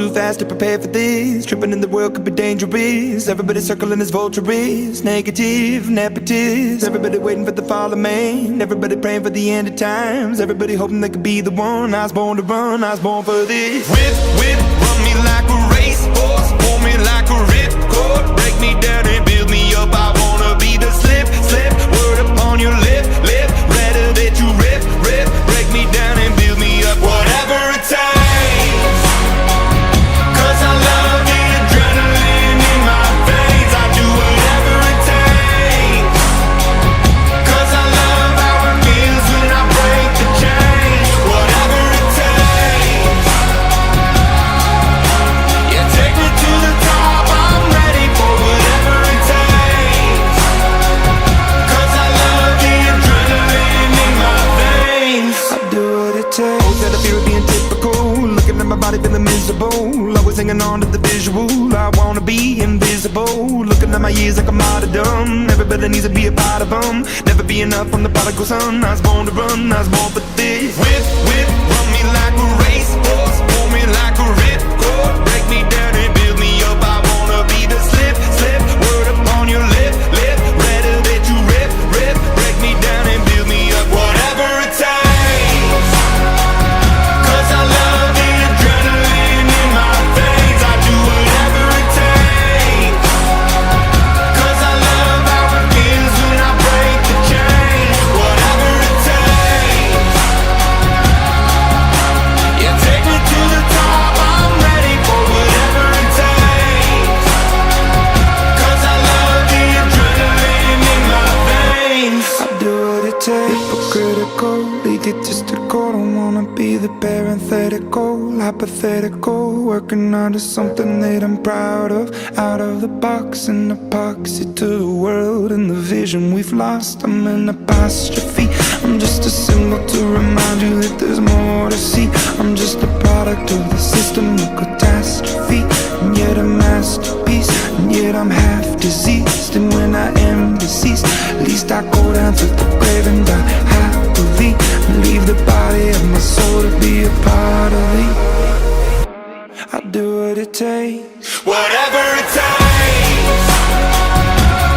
too fast to prepare for this. Tripping in the world could be dangerous. Everybody circling as vultures, negative, nepotist. Everybody waiting for the fall of man. Everybody praying for the end of times. Everybody hoping they could be the one. I was born to run, I was born for this. Whip, whip, run me like a racehorse, pull me like a ripcord, break me down and build me up. I wanna be the slip, slip, word upon your lip, lip. Rather that you rip, rip, break me down and build me up. Whatever it takes, 'cause I love the adrenaline in my veins. I do whatever it takes, 'cause I love how it feels when I break the chains. Whatever it takes, yeah, take me to the top. I'm ready for whatever it takes, 'cause I love the adrenaline in my veins. I do what it takes. Always had a fear of being typical, looking at my body feeling miserable, always hanging on to the visual. I wanna be invisible, looking at my years like a martyrdom. Everybody needs to be a part of them. Never be enough from the prodigal son. I was born to run, I was born for this. Whip, whip, run me like a racehorse, pull me like a ripcord, break me down and build me up. I wanna be the slip, slip, word upon your lip, lip. Rather that you rip, rip, break me down and build me up. Whatever it takes, 'cause I love the adrenaline in my veins. I do whatever it takes, 'cause I love how it feels when I break the chains. Whatever it takes, yeah, take me to the top. I'm ready for whatever it takes, 'cause I love the adrenaline in my veins. I do what it takes. Hypocritical, egotistical, don't wanna be the parenthetical, hypothetical, working onto something that I'm proud of. Out of the box, an epoxy to the world and the vision we've lost. I'm an apostrophe, I'm just a symbol to remind you that there's more to see. I'm just a product of the system of catastrophe, and yet a masterpiece, and yet I'm half diseased. And when I am deceased, at least I go down to the grave and die happily, and leave the body of my soul to be a part of me. I do what it takes, whatever it takes,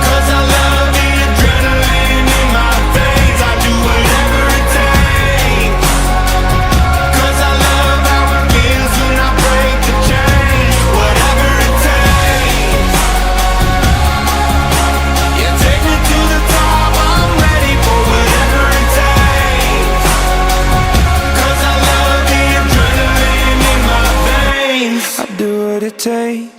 'cause I love the adrenaline in my veins. I do whatever it takes, 'cause I love how it feels when I break the chains. Whatever it takes, yeah, take me to the top. I'm ready for whatever it takes, 'cause I love the adrenaline in my veins. I do what it takes.